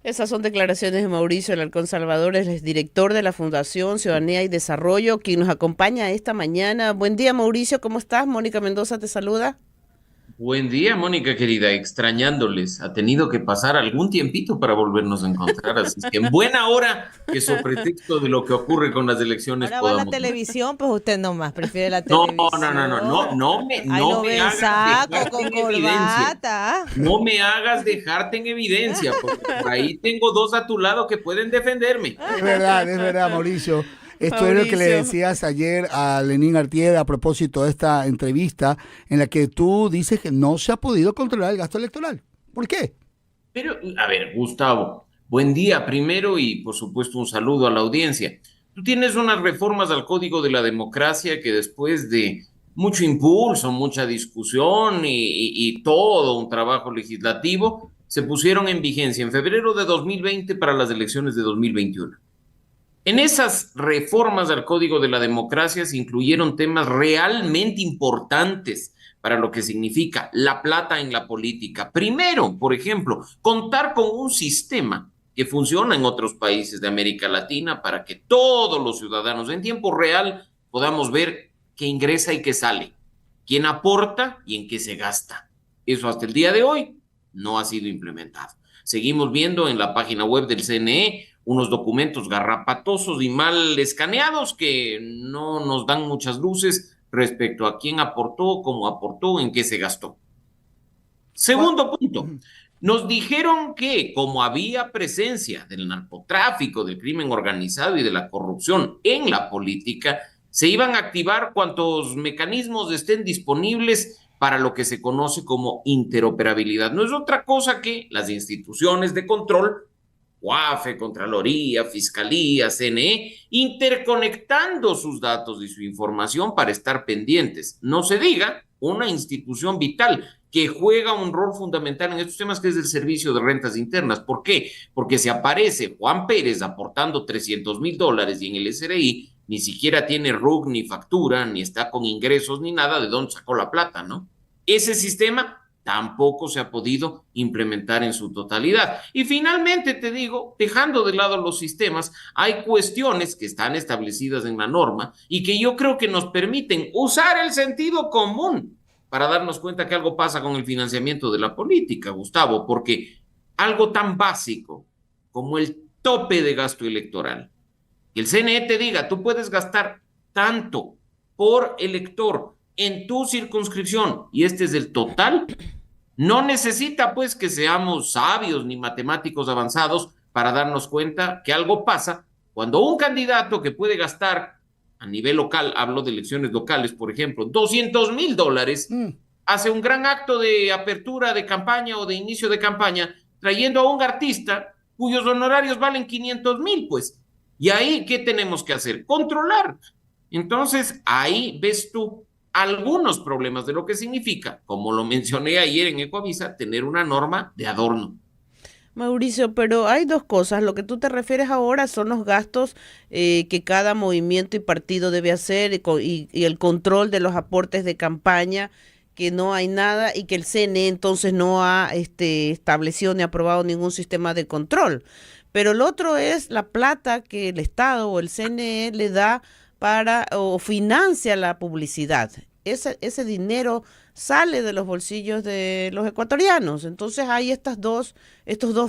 Esas son declaraciones de Mauricio Alarcón Salvador, él es director de la Fundación Ciudadanía y Desarrollo, quien nos acompaña esta mañana. Buen día, Mauricio, ¿cómo estás? Mónica Mendoza te saluda. Buen día, Mónica querida, extrañándoles. Ha tenido que pasar algún tiempito para volvernos a encontrar, así es que en buena hora que sobre pretexto de lo que ocurre con las elecciones Ahora va a la podamos ver. televisión, pues usted nomás prefiere la No, no, no, no, no, televisión. no Ahí lo me ven hagas saco dejarte con en evidencia. corbata. No me hagas dejarte en evidencia, porque por ahí tengo dos a tu lado que pueden defenderme. Es verdad, Mauricio. Esto es lo que le Mauricio. decías ayer a Lenín Artieda a propósito de esta entrevista en la que tú dices que no se ha podido controlar el gasto electoral. ¿Por qué? Pero, a ver, Gustavo, buen día primero y por supuesto un saludo a la audiencia. Tú tienes unas reformas al Código de la Democracia que después de mucho impulso, mucha discusión y todo un trabajo legislativo, se pusieron en vigencia en febrero de 2020 para las elecciones de 2021. En esas reformas al Código de la Democracia se incluyeron temas realmente importantes para lo que significa la plata en la política. Primero, por ejemplo, contar con un sistema que funciona en otros países de América Latina para que todos los ciudadanos en tiempo real podamos ver qué ingresa y qué sale, quién aporta y en qué se gasta. Eso hasta el día de hoy no ha sido implementado. Seguimos viendo en la página web del CNE unos documentos garrapatosos y mal escaneados que no nos dan muchas luces respecto a quién aportó, cómo aportó, en qué se gastó. ¿Cuál? Segundo punto, nos dijeron que como había presencia del narcotráfico, del crimen organizado y de la corrupción en la política, se iban a activar cuantos mecanismos estén disponibles para lo que se conoce como interoperabilidad. No es otra cosa que las instituciones de control, UAFE, Contraloría, Fiscalía, CNE, interconectando sus datos y su información para estar pendientes. No se diga una institución vital que juega un rol fundamental en estos temas, que es el Servicio de Rentas Internas. ¿Por qué? Porque si aparece Juan Pérez aportando $300,000 y en el SRI ni siquiera tiene RUC ni factura, ni está con ingresos ni nada, ¿de dónde sacó la plata, no? Ese sistema tampoco se ha podido implementar en su totalidad. Y finalmente te digo, dejando de lado los sistemas, hay cuestiones que están establecidas en la norma y que yo creo que nos permiten usar el sentido común para darnos cuenta que algo pasa con el financiamiento de la política, Gustavo, porque algo tan básico como el tope de gasto electoral, que el CNE te diga, tú puedes gastar tanto por elector en tu circunscripción y este es el total, no necesita pues que seamos sabios ni matemáticos avanzados para darnos cuenta que algo pasa cuando un candidato que puede gastar a nivel local, hablo de elecciones locales, por ejemplo, $200,000, Mm. hace un gran acto de apertura de campaña o de inicio de campaña, trayendo a un artista cuyos honorarios valen 500,000, pues. Y ahí, ¿qué tenemos que hacer? Controlar. Entonces, ahí ves tú algunos problemas de lo que significa, como lo mencioné ayer en Ecoavisa, tener una norma de adorno. Mauricio, pero hay dos cosas. Lo que tú te refieres ahora son los gastos que cada movimiento y partido debe hacer y el control de los aportes de campaña, que no hay nada y que el CNE entonces no ha establecido ni aprobado ningún sistema de control. Pero el otro es la plata que el Estado o el CNE le da para o financia la publicidad. Ese dinero sale de los bolsillos de los ecuatorianos. Entonces hay estos dos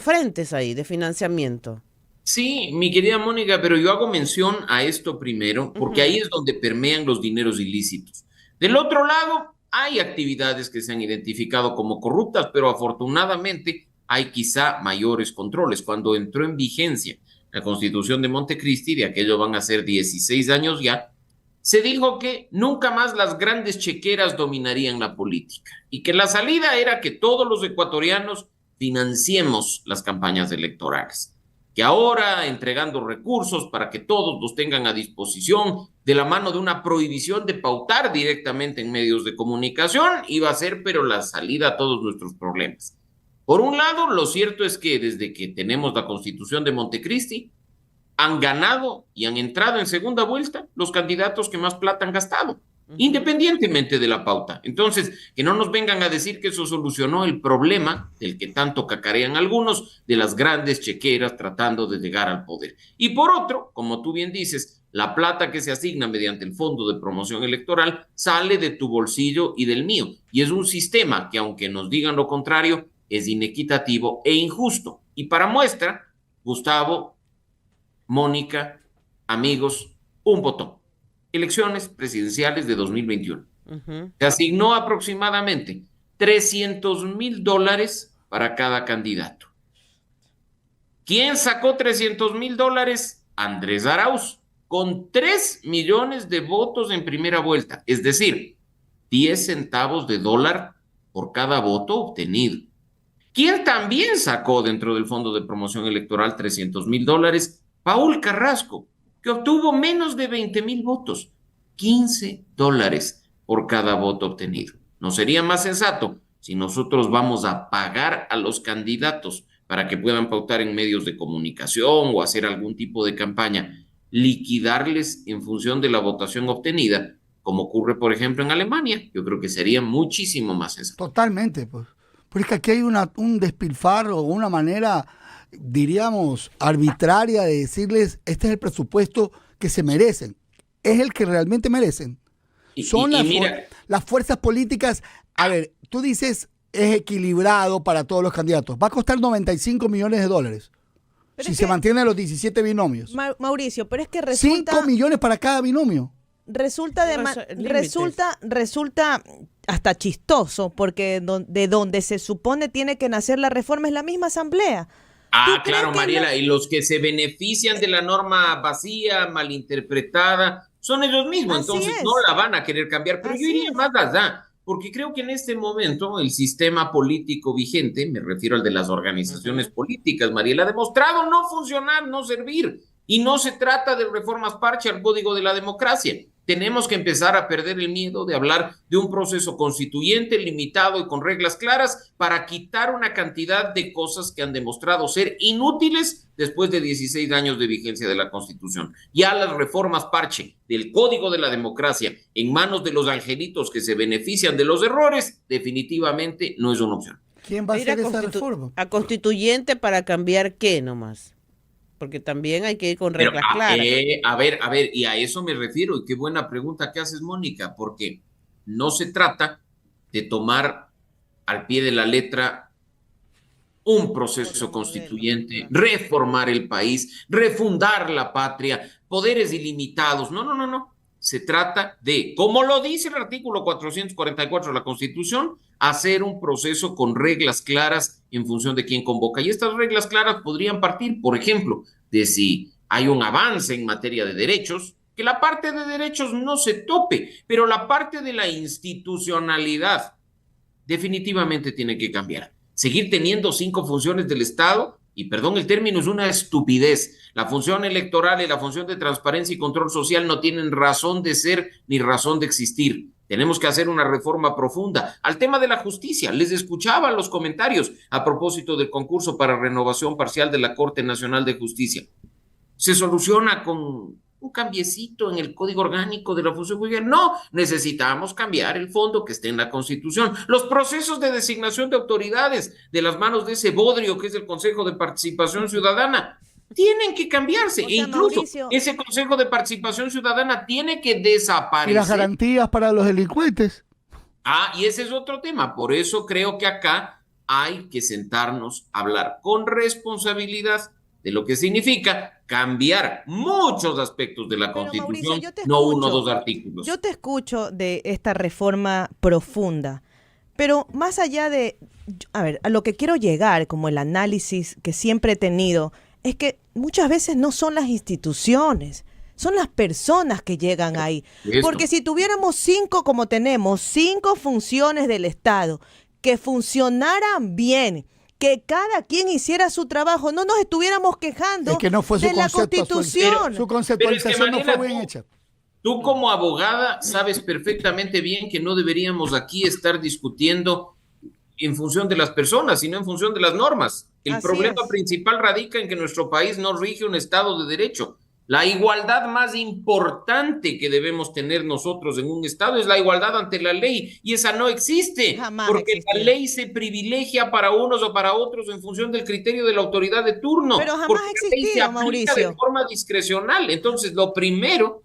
frentes ahí de financiamiento. Sí, mi querida Mónica, pero yo hago mención a esto primero, porque ahí Ujú. es donde permean los dineros ilícitos. Del otro lado, hay actividades que se han identificado como corruptas, pero afortunadamente hay quizá mayores controles. Cuando entró en vigencia la Constitución de Montecristi, de aquello van a ser 16 años ya, se dijo que nunca más las grandes chequeras dominarían la política y que la salida era que todos los ecuatorianos financiemos las campañas electorales, que ahora entregando recursos para que todos los tengan a disposición de la mano de una prohibición de pautar directamente en medios de comunicación, iba a ser pero la salida a todos nuestros problemas. Por un lado, lo cierto es que desde que tenemos la Constitución de Montecristi, han ganado y han entrado en segunda vuelta los candidatos que más plata han gastado. independientemente de la pauta. Entonces, que no nos vengan a decir que eso solucionó el problema del que tanto cacarean algunos, de las grandes chequeras tratando de llegar al poder. Y por otro, como tú bien dices, la plata que se asigna mediante el Fondo de Promoción Electoral sale de tu bolsillo y del mío. Y es un sistema que, aunque nos digan lo contrario, es inequitativo e injusto. Y para muestra, Gustavo, Mónica, amigos, un botón. Elecciones presidenciales de 2021. Se asignó aproximadamente $300,000 para cada candidato. ¿Quién sacó $300,000? Andrés Arauz, con 3 millones de votos en primera vuelta, es decir, 10 centavos de dólar por cada voto obtenido. ¿Quién también sacó dentro del Fondo de Promoción Electoral $300,000? Paul Carrasco, que obtuvo menos de 20,000 votos, $15 por cada voto obtenido. ¿No sería más sensato si nosotros vamos a pagar a los candidatos para que puedan pautar en medios de comunicación o hacer algún tipo de campaña, liquidarles en función de la votación obtenida, como ocurre, por ejemplo, en Alemania? Yo creo que sería muchísimo más sensato. Totalmente, pues. Pero es que aquí hay un despilfarro, una manera, diríamos, arbitraria de decirles, este es el presupuesto que se merecen. Es el que realmente merecen. Son las fuerzas políticas. A ver, tú dices, es equilibrado para todos los candidatos. Va a costar $95 millones. Pero si se mantienen los 17 binomios. Mauricio, pero es que resulta... 5 millones para cada binomio. Resulta hasta chistoso, porque de donde se supone tiene que nacer la reforma es la misma asamblea. Claro, Mariela, y los que se benefician de la norma vacía, malinterpretada, son ellos mismos. Así entonces es. No la van a querer cambiar, pero así yo iría más allá, porque creo que en este momento el sistema político vigente, me refiero al de las organizaciones políticas, Mariela, ha demostrado no funcionar, no servir, y no se trata de reformas parche al Código de la Democracia. Tenemos que empezar a perder el miedo de hablar de un proceso constituyente limitado y con reglas claras para quitar una cantidad de cosas que han demostrado ser inútiles después de 16 años de vigencia de la Constitución. Ya las reformas parche del Código de la Democracia en manos de los angelitos que se benefician de los errores, definitivamente no es una opción. ¿Quién va a hacer esa reforma? ¿A constituyente para cambiar qué nomás? Porque también hay que ir con reglas claras. A ver, y a eso me refiero, y qué buena pregunta que haces, Mónica, porque no se trata de tomar al pie de la letra un proceso constituyente, reformar el país, refundar la patria, poderes ilimitados. No. Se trata de, como lo dice el artículo 444 de la Constitución, hacer un proceso con reglas claras en función de quién convoca. Y estas reglas claras podrían partir, por ejemplo, de si hay un avance en materia de derechos, que la parte de derechos no se tope, pero la parte de la institucionalidad definitivamente tiene que cambiar. Seguir teniendo 5 funciones del Estado, y perdón el término, es una estupidez. La función electoral y la función de transparencia y control social no tienen razón de ser ni razón de existir. Tenemos que hacer una reforma profunda. Al tema de la justicia, les escuchaba los comentarios a propósito del concurso para renovación parcial de la Corte Nacional de Justicia. Se soluciona con un cambiecito en el Código Orgánico de la Función Judicial. No, necesitamos cambiar el fondo que esté en la Constitución. Los procesos de designación de autoridades de las manos de ese bodrio que es el Consejo de Participación Ciudadana tienen que cambiarse. E incluso Mauricio, ese Consejo de Participación Ciudadana tiene que desaparecer. ¿Y las garantías para los delincuentes? Y ese es otro tema. Por eso creo que acá hay que sentarnos a hablar con responsabilidad de lo que significa cambiar muchos aspectos de la Constitución, Mauricio, no 1 o 2 artículos. Yo te escucho de esta reforma profunda, pero más allá de, a lo que quiero llegar, como el análisis que siempre he tenido, es que muchas veces no son las instituciones, son las personas que llegan ahí. Porque si tuviéramos 5, como tenemos, 5 funciones del Estado que funcionaran bien, que cada quien hiciera su trabajo, no nos estuviéramos quejando que no fue de la Constitución. Su conceptualización no fue bien hecha. Tú como abogada sabes perfectamente bien que no deberíamos aquí estar discutiendo en función de las personas, sino en función de las normas. El problema principal radica en que nuestro país no rige un Estado de Derecho. La igualdad más importante que debemos tener nosotros en un Estado es la igualdad ante la ley, y esa no existe, Jamás porque la existió. ley se privilegia para unos o para otros en función del criterio de la autoridad de turno, Pero jamás porque ha la ley se existido, aplica de Mauricio. forma discrecional. Entonces, lo primero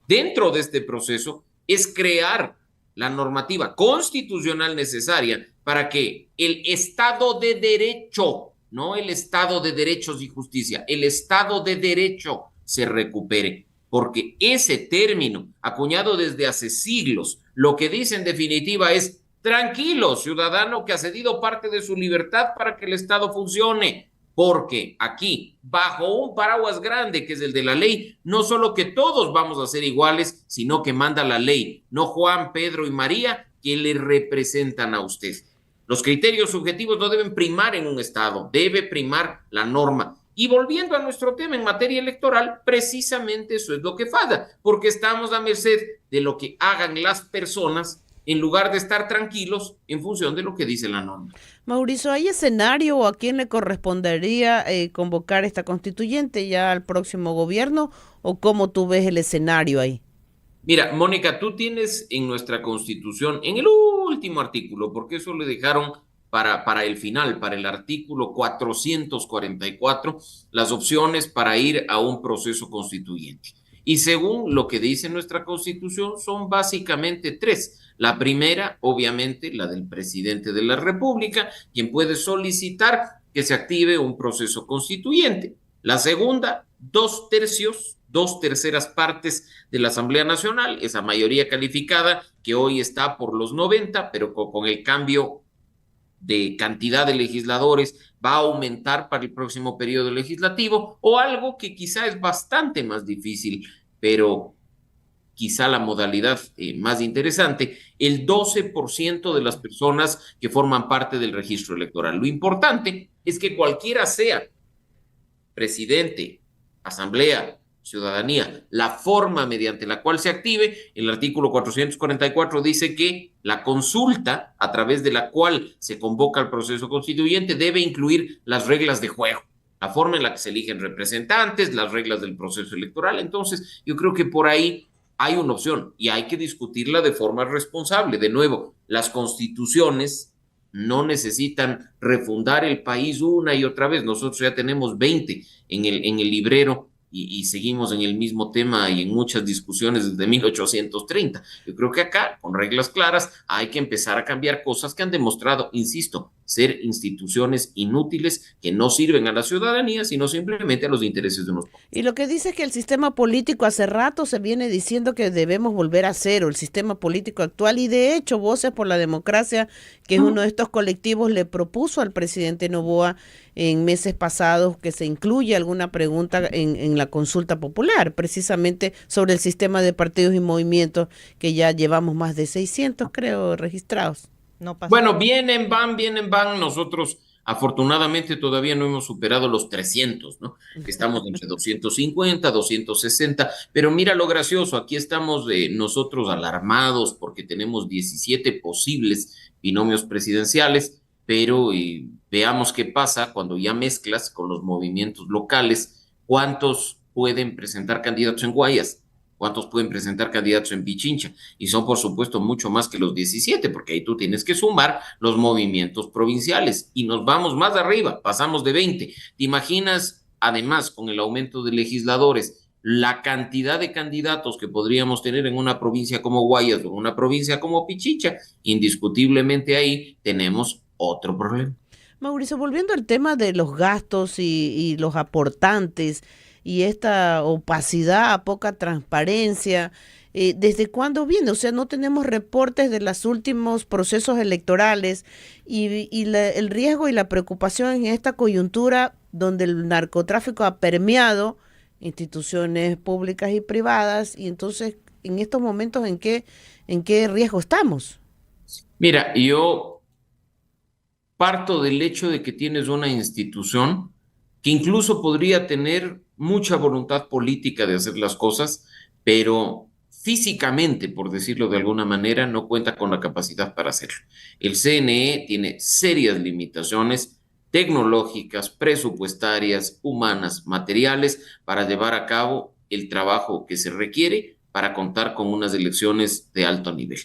dentro de este proceso es crear la normativa constitucional necesaria para que el Estado de Derecho, no el Estado de Derechos y Justicia, el Estado de Derecho se recupere, porque ese término, acuñado desde hace siglos, lo que dice en definitiva es: tranquilo, ciudadano que ha cedido parte de su libertad para que el Estado funcione, porque aquí, bajo un paraguas grande que es el de la ley, no solo que todos vamos a ser iguales, sino que manda la ley, no Juan, Pedro y María, que le representan a usted. Los criterios subjetivos no deben primar en un Estado, debe primar la norma. Y volviendo a nuestro tema en materia electoral, precisamente eso es lo que falla, porque estamos a merced de lo que hagan las personas en lugar de estar tranquilos en función de lo que dice la norma. Mauricio, ¿hay escenario o a quién le correspondería convocar esta constituyente ya al próximo gobierno, o cómo tú ves el escenario ahí? Mira, Mónica, tú tienes en nuestra Constitución, en el último artículo, porque eso le dejaron para el final, para el artículo 444, las opciones para ir a un proceso constituyente. Y según lo que dice nuestra Constitución, son básicamente tres. La primera, obviamente, la del presidente de la República, quien puede solicitar que se active un proceso constituyente. La segunda, 2/3, 2/3 de la Asamblea Nacional, esa mayoría calificada que hoy está por los 90, pero con el cambio de cantidad de legisladores va a aumentar para el próximo periodo legislativo, o algo que quizá es bastante más difícil, pero quizá la modalidad más interesante, el 12% de las personas que forman parte del registro electoral. Lo importante es que cualquiera sea presidente, asamblea, ciudadanía, la forma mediante la cual se active, el artículo 444 dice que la consulta a través de la cual se convoca el proceso constituyente debe incluir las reglas de juego, la forma en la que se eligen representantes, las reglas del proceso electoral. Entonces, yo creo que por ahí hay una opción y hay que discutirla de forma responsable. De nuevo, las constituciones no necesitan refundar el país una y otra vez. Nosotros ya tenemos 20 en el librero y seguimos en el mismo tema y en muchas discusiones desde 1830. Yo creo que acá, con reglas claras, hay que empezar a cambiar cosas que han demostrado, insisto, ser instituciones inútiles que no sirven a la ciudadanía, sino simplemente a los intereses de unos pocos. Y lo que dice es que el sistema político hace rato se viene diciendo que debemos volver a cero, el sistema político actual, y de hecho Voces por la Democracia, que es uno de estos colectivos, le propuso al presidente Noboa en meses pasados que se incluya alguna pregunta en la consulta popular, precisamente sobre el sistema de partidos y movimientos, que ya llevamos más de 600, creo, registrados. No pasa. Bueno, vienen, van. Nosotros, afortunadamente, todavía no hemos superado los 300, ¿no? Estamos entre 250, 260. Pero mira lo gracioso, aquí estamos nosotros alarmados porque tenemos 17 posibles binomios presidenciales, pero veamos qué pasa cuando ya mezclas con los movimientos locales. ¿Cuántos pueden presentar candidatos en Guayas? ¿Cuántos pueden presentar candidatos en Pichincha? Y son, por supuesto, mucho más que los 17, porque ahí tú tienes que sumar los movimientos provinciales. Y nos vamos más arriba, pasamos de 20. ¿Te imaginas, además, con el aumento de legisladores, la cantidad de candidatos que podríamos tener en una provincia como Guayas o en una provincia como Pichincha? Indiscutiblemente ahí tenemos otro problema. Mauricio, volviendo al tema de los gastos y los aportantes, y esta opacidad, poca transparencia, ¿desde cuándo viene? O sea, no tenemos reportes de los últimos procesos electorales, el riesgo y la preocupación en esta coyuntura donde el narcotráfico ha permeado instituciones públicas y privadas, y entonces en estos momentos ¿en qué riesgo estamos? Mira, yo parto del hecho de que tienes una institución que incluso podría tener mucha voluntad política de hacer las cosas, pero físicamente, por decirlo de alguna manera, no cuenta con la capacidad para hacerlo. El CNE tiene serias limitaciones tecnológicas, presupuestarias, humanas, materiales, para llevar a cabo el trabajo que se requiere para contar con unas elecciones de alto nivel.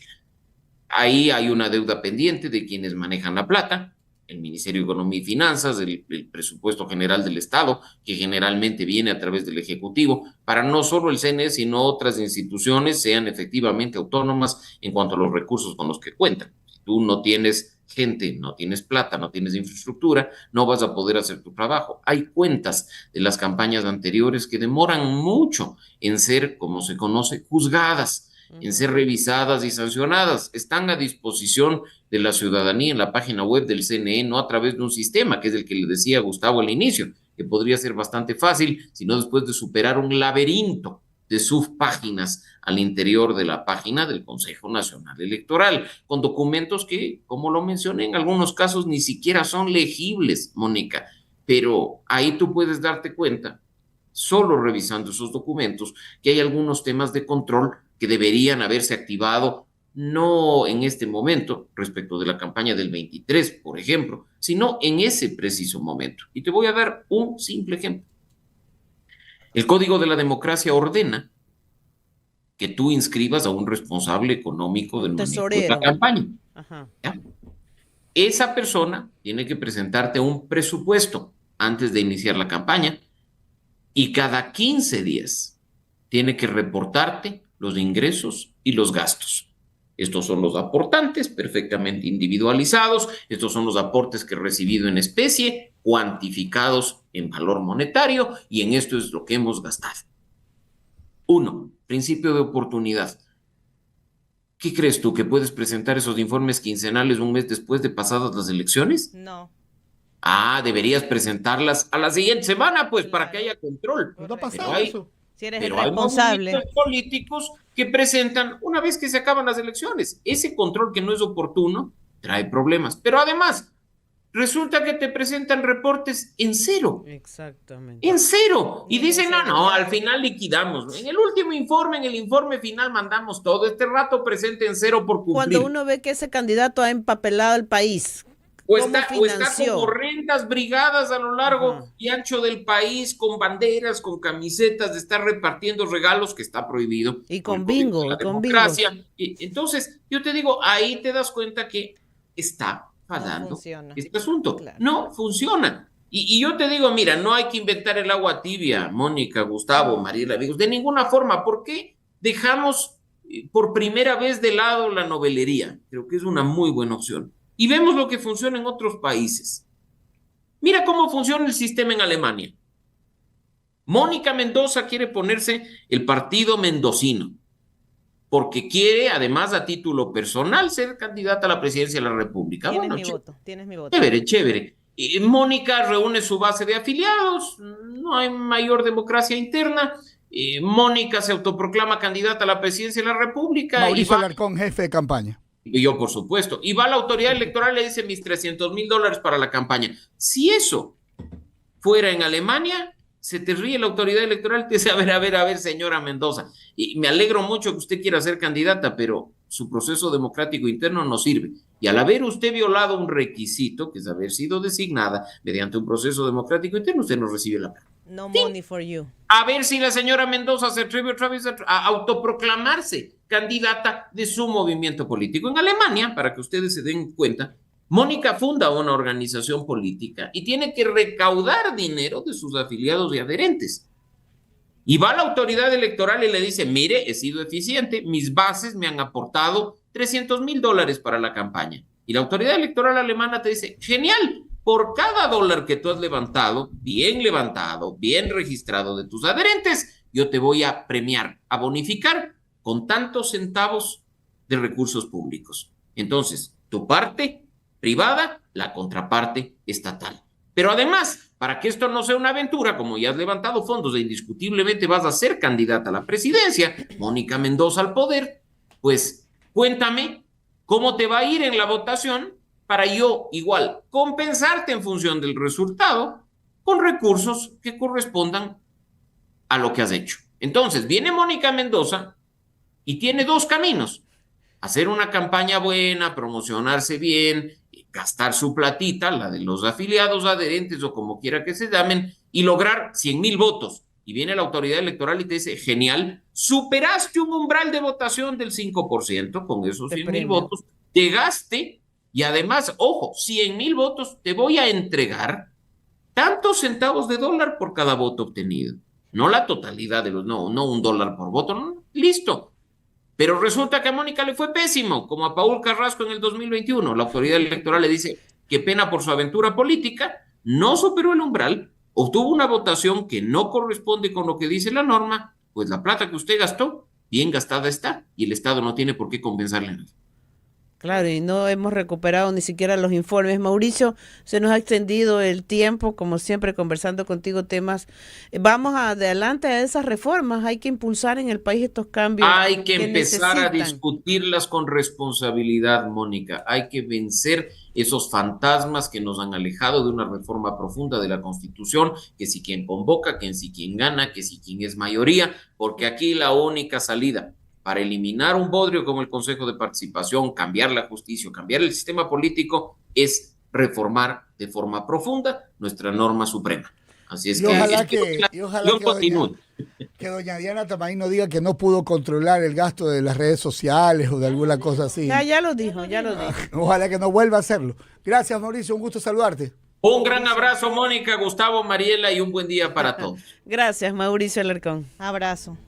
Ahí hay una deuda pendiente de quienes manejan la plata, el Ministerio de Economía y Finanzas, el presupuesto general del Estado, que generalmente viene a través del Ejecutivo, para no solo el CNE, sino otras instituciones sean efectivamente autónomas en cuanto a los recursos con los que cuentan. Si tú no tienes gente, no tienes plata, no tienes infraestructura, no vas a poder hacer tu trabajo. Hay cuentas de las campañas anteriores que demoran mucho en ser, como se conoce, juzgadas, en ser revisadas y sancionadas. Están a disposición de la ciudadanía en la página web del CNE, no a través de un sistema, que es el que le decía Gustavo al inicio, que podría ser bastante fácil, sino después de superar un laberinto de subpáginas al interior de la página del Consejo Nacional Electoral, con documentos que, como lo mencioné, en algunos casos ni siquiera son legibles, Mónica, pero ahí tú puedes darte cuenta, solo revisando esos documentos, que hay algunos temas de control que deberían haberse activado no en este momento, respecto de la campaña del 23, por ejemplo, sino en ese preciso momento. Y te voy a dar un simple ejemplo. El Código de la Democracia ordena que tú inscribas a un responsable económico del manejo de la campaña. Ajá. ¿Ya? Esa persona tiene que presentarte un presupuesto antes de iniciar la campaña y cada 15 días tiene que reportarte los ingresos y los gastos. Estos son los aportantes perfectamente individualizados, estos son los aportes que he recibido en especie, cuantificados en valor monetario, y en esto es lo que hemos gastado. 1. Principio de oportunidad. ¿Qué crees tú, que puedes presentar esos informes quincenales un mes después de pasadas las elecciones? No. Deberías presentarlas a la siguiente semana, pues, para que haya control. No ha pasado Pero hay, eso. Si eres el pero hay responsable. movimientos políticos que presentan una vez que se acaban las elecciones. Ese control que no es oportuno trae problemas. Pero además, resulta que te presentan reportes en cero. Exactamente. En cero. Y dicen, no, al final liquidamos. En el último informe, en el informe final mandamos todo. Este rato presente en cero por cumplir. Cuando uno ve que ese candidato ha empapelado el país, O ¿cómo está financió? con horrendas brigadas a lo largo Ajá. y ancho del país, con banderas, con camisetas, de estar repartiendo regalos, que está prohibido. Y por con el Código bingo, de la y con democracia. Y entonces, yo te digo, ahí te das cuenta que está fallando funciona. este asunto. Claro. No funciona. Y yo te digo, mira, no hay que inventar el agua tibia, Mónica, Gustavo, Mariela, amigos, de ninguna forma. ¿Por qué dejamos por primera vez de lado la novelería? Creo que es una muy buena opción. Y vemos lo que funciona en otros países. Mira cómo funciona el sistema en Alemania. Mónica Mendoza quiere ponerse el partido mendocino, porque quiere, además, a título personal, ser candidata a la presidencia de la República. Tienes Bueno, mi voto, tienes mi voto. chévere, chévere. Mónica reúne su base de afiliados, no hay mayor democracia interna. Mónica se autoproclama candidata a la presidencia de la República. Mauricio Alarcón, jefe de campaña. Y yo, por supuesto. Y va a la autoridad electoral y le dice mis $300,000 para la campaña. Si eso fuera en Alemania, se te ríe la autoridad electoral, te dice, a ver, señora Mendoza, y me alegro mucho que usted quiera ser candidata, pero su proceso democrático interno no sirve. Y al haber usted violado un requisito, que es haber sido designada mediante un proceso democrático interno, usted no recibe la plata. No money for you. A ver si la señora Mendoza se atreve otra vez a autoproclamarse candidata de su movimiento político. En Alemania, para que ustedes se den cuenta, Mónica funda una organización política y tiene que recaudar dinero de sus afiliados y adherentes. Y va a la autoridad electoral y le dice, mire, he sido eficiente, mis bases me han aportado $300,000 para la campaña. Y la autoridad electoral alemana te dice, genial, por cada dólar que tú has levantado, bien registrado de tus adherentes, yo te voy a premiar, a bonificar con tantos centavos de recursos públicos. Entonces, tu parte privada, la contraparte estatal. Pero además, para que esto no sea una aventura, como ya has levantado fondos e indiscutiblemente vas a ser candidata a la presidencia, Mónica Mendoza al poder, pues cuéntame cómo te va a ir en la votación para yo, igual, compensarte en función del resultado con recursos que correspondan a lo que has hecho. Entonces, viene Mónica Mendoza y tiene dos caminos: hacer una campaña buena, promocionarse bien, gastar su platita, la de los afiliados, adherentes o como quiera que se llamen, y lograr 100,000 votos. y viene la autoridad electoral y te dice, genial, superaste un umbral de votación del 5%, con esos 100,000 votos, llegaste, y además, ojo, 100,000 votos, te voy a entregar tantos centavos de dólar por cada voto obtenido. No la totalidad de los, no $1 por voto, no, listo. Pero resulta que a Mónica le fue pésimo, como a Paul Carrasco en el 2021. La autoridad electoral le dice, qué pena por su aventura política, no superó el umbral, obtuvo una votación que no corresponde con lo que dice la norma, pues la plata que usted gastó, bien gastada está, y el Estado no tiene por qué compensarle nada. Claro, y no hemos recuperado ni siquiera los informes. Mauricio, se nos ha extendido el tiempo, como siempre, conversando contigo temas. Vamos adelante a esas reformas. Hay que impulsar en el país estos cambios. Hay que empezar a necesitan. discutirlas con responsabilidad, Mónica. Hay que vencer esos fantasmas que nos han alejado de una reforma profunda de la Constitución, que si quien convoca, que si quien gana, que si quien es mayoría, porque aquí la única salida para eliminar un bodrio como el Consejo de Participación, cambiar la justicia, cambiar el sistema político, es reformar de forma profunda nuestra norma suprema. Así es ojalá que doña Diana Tamaín no diga que no pudo controlar el gasto de las redes sociales o de alguna cosa así. Ya lo dijo. Ojalá que no vuelva a hacerlo. Gracias, Mauricio, un gusto saludarte. Un gran abrazo, Mónica, Gustavo, Mariela, y un buen día para todos. Gracias, Mauricio Alarcón. Abrazo.